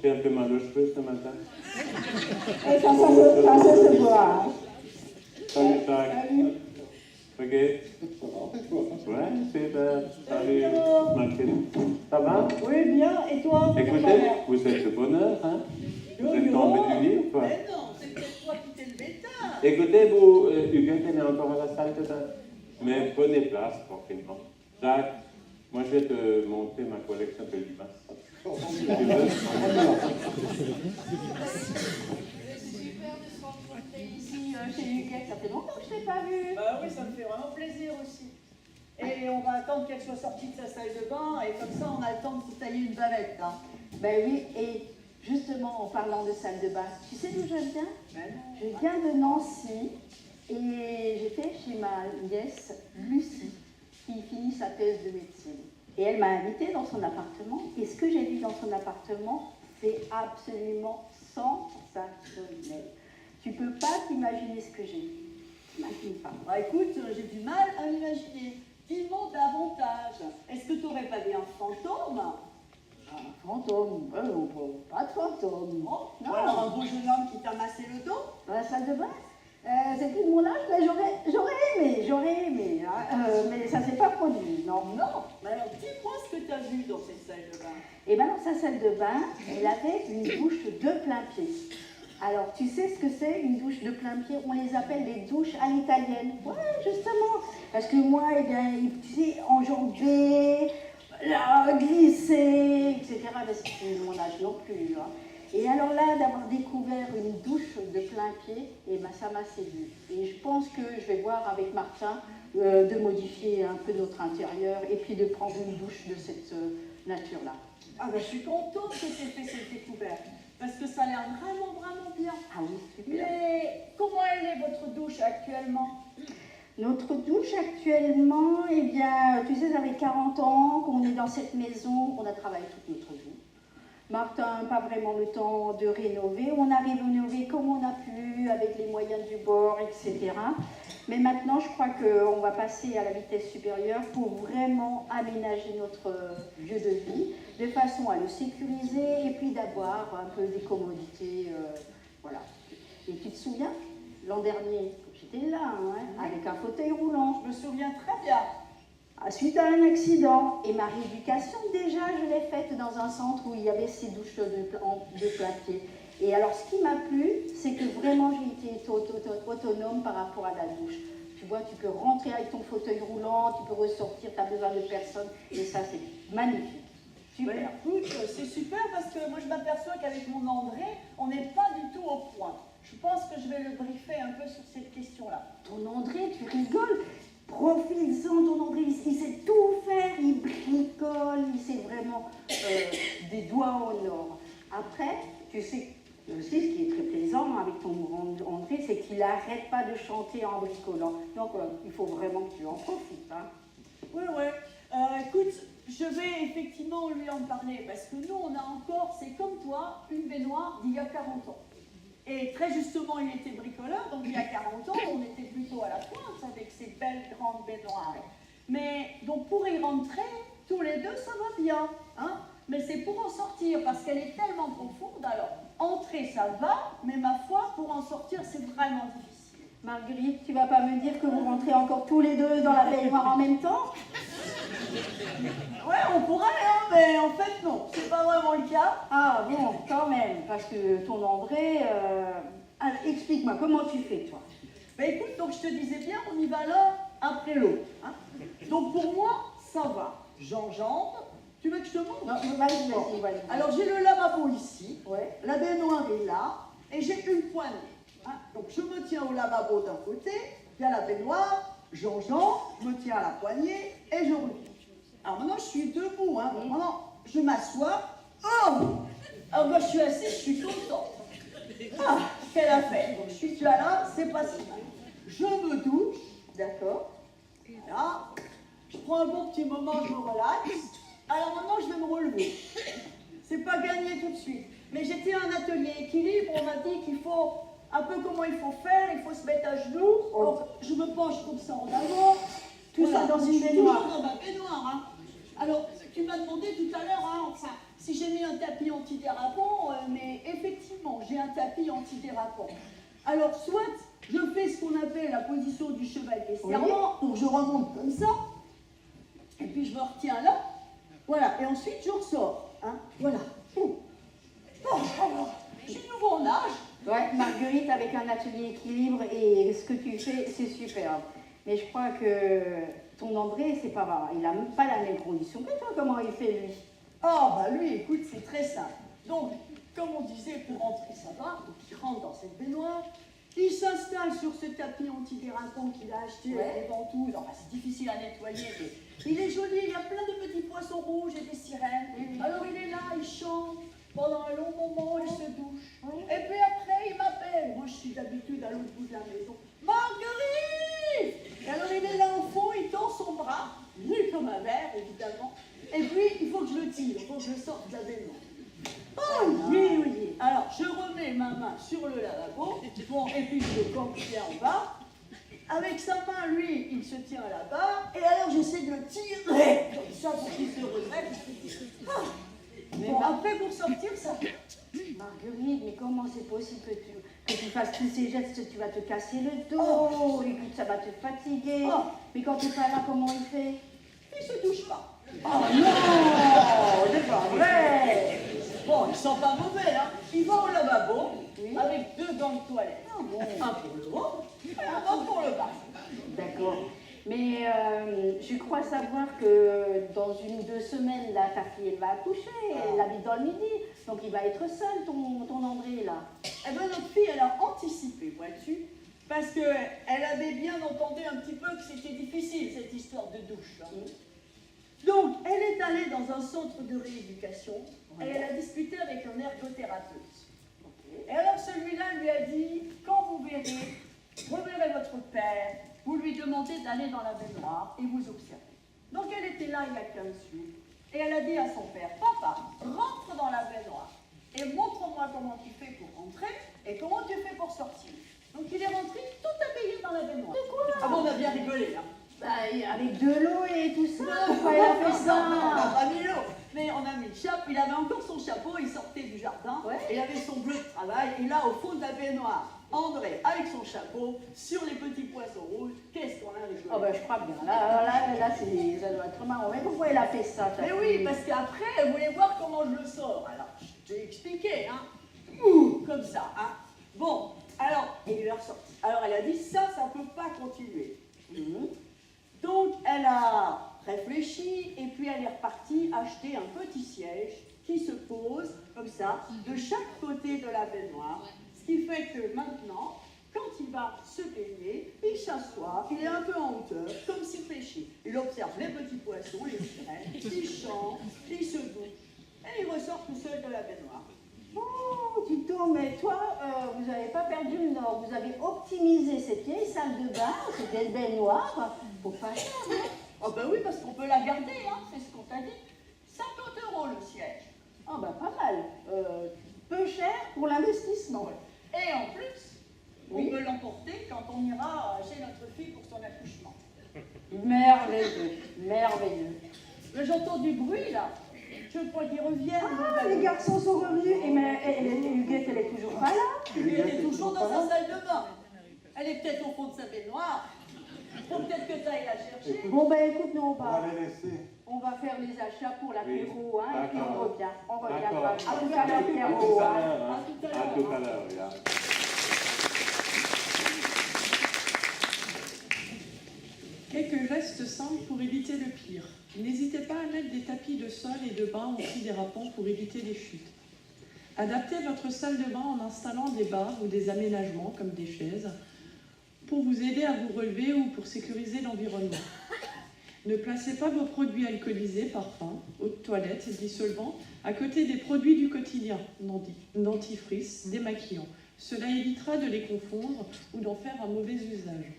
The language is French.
J'ai un peu mal aux cheveux ce matin. Et ça se voit. Hein. Salut, Jacques. Ok. Ouais, c'est salut, Martine. Ça va? Oui, bien. Et toi? Écoutez, vous êtes de bonne heure, hein? Vous êtes tombé du lit ou quoi? Mais non, c'est peut-être toi qui t'es levé tard. Écoutez, vous, Huguette est encore à la salle de bain. Mais prenez place, tranquillement. Jacques, moi je vais te montrer ma collection de limaces. Si tu veux. C'est super de se rencontrer ici chez Huguette. Ça fait longtemps que je ne t'ai pas vu. Bah oui, ça me fait vraiment plaisir aussi. Et on va attendre qu'elle soit sortie de sa salle de bain, et comme ça on a le temps de se tailler une bavette. Hein. Ben oui, et justement en parlant de salle de bain, tu sais d'où je viens? Ben non. Je viens de Nancy et j'étais chez ma nièce Lucie qui finit sa thèse de médecine. Et elle m'a invitée dans son appartement et ce que j'ai vu dans son appartement, c'est absolument sensationnel. Tu peux pas t'imaginer ce que j'ai vu. T'imagines pas. Bah écoute, j'ai du mal à m'imaginer. Dis-moi davantage. Est-ce que tu aurais pas vu un fantôme? Un fantôme? Pas de fantôme. Oh, Non. ou alors un beau jeune homme qui t'a massé le dos? Dans la salle de bain? C'est plus de mon âge, mais j'aurais aimé. Hein. Mais ça s'est pas produit, non. Non. Mais alors dis-moi ce que tu as vu dans cette salle de bain. Et bien dans sa salle de bain, elle avait une douche de plein pied. Alors tu sais ce que c'est une douche de plein pied? On les appelle les douches à l'italienne. Ouais, justement. Parce que moi, eh bien, tu sais, enjambée, glisser, etc. Ben, c'est plus mon âge non plus. Hein. Et alors là, d'avoir découvert une douche de plein pied, eh ben, ça m'a séduit. Et je pense que je vais voir avec Martin de modifier un peu notre intérieur et puis de prendre une douche de cette nature-là. Ah ben je suis contente que tu aies fait cette découverte. Parce que ça a l'air vraiment, vraiment bien. Ah oui, super. Mais comment elle est votre douche actuellement? Notre douche actuellement, eh bien, tu sais, ça fait 40 ans qu'on est dans cette maison, on a travaillé toute notre vie. Martin n'a pas vraiment le temps de rénover. On a rénové comme on a pu, avec les moyens du bord, etc. Mais maintenant, je crois qu'on va passer à la vitesse supérieure pour vraiment aménager notre lieu de vie, de façon à le sécuriser et puis d'avoir un peu des commodités. Voilà. Et tu te souviens, l'an dernier, j'étais là, hein, avec un fauteuil roulant. Je me souviens très bien. Suite à un accident, et ma rééducation, déjà, je l'ai faite dans un centre où il y avait ces douches de plein pied. Et alors, ce qui m'a plu, c'est que vraiment, j'ai été autonome par rapport à la douche. Tu vois, tu peux rentrer avec ton fauteuil roulant, tu peux ressortir, tu n'as besoin de personne, et ça, c'est magnifique. Super. Ben, écoute, c'est super parce que moi, je m'aperçois qu'avec mon André, on n'est pas du tout au point. Je pense que je vais le briefer un peu sur cette question-là. Ton André, tu rigoles? Profites-en, ton André, il sait tout faire, il bricole, il sait vraiment des doigts en or. Après, tu sais aussi, ce qui est très plaisant avec ton André, c'est qu'il n'arrête pas de chanter en bricolant. Donc, il faut vraiment que tu en profites. Hein. Oui, oui. Écoute, je vais effectivement lui en parler parce que nous, on a encore, c'est comme toi, une baignoire d'il y a 40 ans. Et très justement, il était bricoleur, donc il y a 40 ans, on était plutôt à la pointe avec ces belles grandes baignoires. Mais donc pour y rentrer, tous les deux, ça va bien. Hein, mais c'est pour en sortir, parce qu'elle est tellement profonde. Alors, entrer, ça va, mais ma foi, pour en sortir, c'est vraiment difficile. Marguerite, tu vas pas me dire que vous rentrez encore tous les deux dans la baignoire en même temps? Ouais, on pourrait, hein, mais en fait, non, c'est pas vraiment le cas. Ah bon, quand même, parce que ton André... Alors, explique-moi, comment tu fais, toi? Ben écoute, donc je te disais bien, on y va l'un après l'autre. Hein. Donc pour moi, ça va. J'enjambe. Tu veux que je te montre? Non, vas-y. Alors j'ai le lavabo ici, Ouais. la baignoire est là, et j'ai une poignée. Hein. Donc je me tiens au lavabo d'un côté, il y a la baignoire, j'enjambe, je me tiens à la poignée, et je reviens. Alors maintenant je suis debout, hein. Donc maintenant je m'assois. Oh! Alors moi je suis assise, je suis contente. Ah, quelle affaire. Donc je suis là, c'est pas si mal. Je me douche, d'accord? Et là, je prends un bon petit moment, je me relaxe. Alors maintenant, je vais me relever. C'est pas gagné tout de suite. Mais j'étais à un atelier équilibre, on m'a dit qu'il faut, un peu comment il faut faire, il faut se mettre à genoux. Donc je me penche comme ça en avant. Tout ça dans une baignoire. Toujours dans ma baignoire. Hein. Alors, tu m'as demandé tout à l'heure, hein, enfin, si j'ai mis un tapis antidérapant, mais effectivement, j'ai un tapis antidérapant. Alors, soit je fais ce qu'on appelle la position du chevalier serment, donc je remonte comme ça, et puis je me retiens là, voilà, et ensuite je ressors, hein, voilà. Bon, alors, je suis nouveau en âge. Ouais, Marguerite, avec un atelier équilibre et ce que tu fais, c'est superbe. Mais je crois que ton André, c'est pas vrai. Il n'a pas la même condition que toi. Comment il fait, lui? Oh, bah lui, écoute, c'est très simple. Donc, comme on disait, pour rentrer sa barre, donc il rentre dans cette baignoire, il s'installe sur ce tapis antidérapant qu'il a acheté avec des ventouses. Enfin, c'est difficile à nettoyer, mais il est joli, il y a plein de petits poissons rouges et des sirènes. Alors il est là, il chante. Pendant un long moment, il se douche. Et puis après, il m'appelle. Moi, je suis d'habitude à l'autre bout de la maison. Marguerite! Et alors, il est là au fond, il tend son bras, nu comme un verre, évidemment. Et puis, il faut que je le tire, il faut que je sorte de la baignoire. Oh, oui. Alors, je remets ma main sur le lavabo. Bon, et puis, je le campe bien en bas. Avec sa main, lui, il se tient à la barre. Et alors, j'essaie de le tirer, comme ça, pour qu'il se redresse. Bon, après, pour sortir, ça... Marguerite, mais comment c'est possible que tu fasses tous ces gestes? Tu vas te casser le dos, écoute, ça va te fatiguer. Mais quand tu n'es pas là, comment il fait? Il se touche pas. Oh non, c'est pas vrai. Bon, il sent pas mauvais, hein. Il va au lavabo avec 2 gants de toilette. Un pour le haut et un autre pour le bas. D'accord. Mais je crois savoir que dans 1 ou 2 semaines, là, ta fille, elle va accoucher, elle habite dans le Midi, donc il va être seul, ton André, là. Eh bien, notre fille, elle a anticipé, vois-tu, parce qu'elle avait bien entendu un petit peu que c'était difficile, cette histoire de douche. Hein. Donc, elle est allée dans un centre de rééducation et elle a discuté avec un ergothérapeute. Et alors, celui-là lui a dit, quand vous reverrez votre père, vous lui demandez d'aller dans la baignoire et vous observez. Donc elle était là il y a 15 jours et elle a dit à son père, papa, rentre dans la baignoire et montre-moi comment tu fais pour rentrer et comment tu fais pour sortir. Donc il est rentré tout habillé dans la baignoire. De quoi? Ah bon, on a bien rigolé là. Bah, avec de l'eau et tout ça, pourquoi il a fait ça? On n'a pas mis l'eau, mais on a mis le chapeau, il avait encore son chapeau, il sortait du jardin, et il avait son bleu de travail, et là au fond de la baignoire, André avec son chapeau, sur les petits poissons rouges, qu'est-ce qu'on a rigolé. Oh ben je crois bien, là ça doit être marrant. Mais pourquoi il a fait ça? Mais oui, parce qu'après, elle voulait voir comment je le sors. Alors, je t'ai expliqué, hein. Comme ça, hein. Bon, alors, il lui a ressorti. Alors, elle a dit, ça ne peut pas continuer. Donc, elle a réfléchi, et puis elle est repartie acheter un petit siège qui se pose, comme ça, de chaque côté de la baignoire. Ce qui fait que maintenant, quand il va se baigner, il s'assoit, il est un peu en hauteur, comme s'il pêchait. Il observe les petits poissons, les sirènes, il chante, il se douche, et il ressort tout seul de la baignoire. Oh, Tito, mais toi, vous n'avez pas perdu le nord. Vous avez optimisé cette vieille salle de bain, cette vieille baignoire, pour pas cher, hein? Oh ben oui, parce qu'on peut la garder, hein, c'est ce qu'on t'a dit. 50 € le siège. Ah ben pas mal. Peu cher pour l'investissement. Et en plus, on peut l'emporter quand on ira chez notre fille pour son accouchement. Merveilleux, merveilleux. Mais j'entends du bruit là. Je crois qu'ils reviennent. Ah, les garçons sont revenus. Et Huguette, elle est toujours pas là. Elle est toujours dans sa salle de bain. Elle est peut-être au fond de sa baignoire. Faut peut-être que tu ailles la chercher. Bon ben écoute, nous On va on va faire les achats pour l'apéro, hein, et puis on D'accord. revient. On revient. D'accord. À tout à l'heure, À Pierrot, tout à hein. l'heure, hein. À tout à l'heure, là. Quelques gestes simples pour éviter le pire. N'hésitez pas à mettre des tapis de sol et de bain antidérapants pour éviter les chutes. Adaptez votre salle de bain en installant des barres ou des aménagements comme des chaises pour vous aider à vous relever ou pour sécuriser l'environnement. Ne placez pas vos produits alcoolisés, parfums, eau de toilette, dissolvants, à côté des produits du quotidien, dentifrice, démaquillants. Cela évitera de les confondre ou d'en faire un mauvais usage.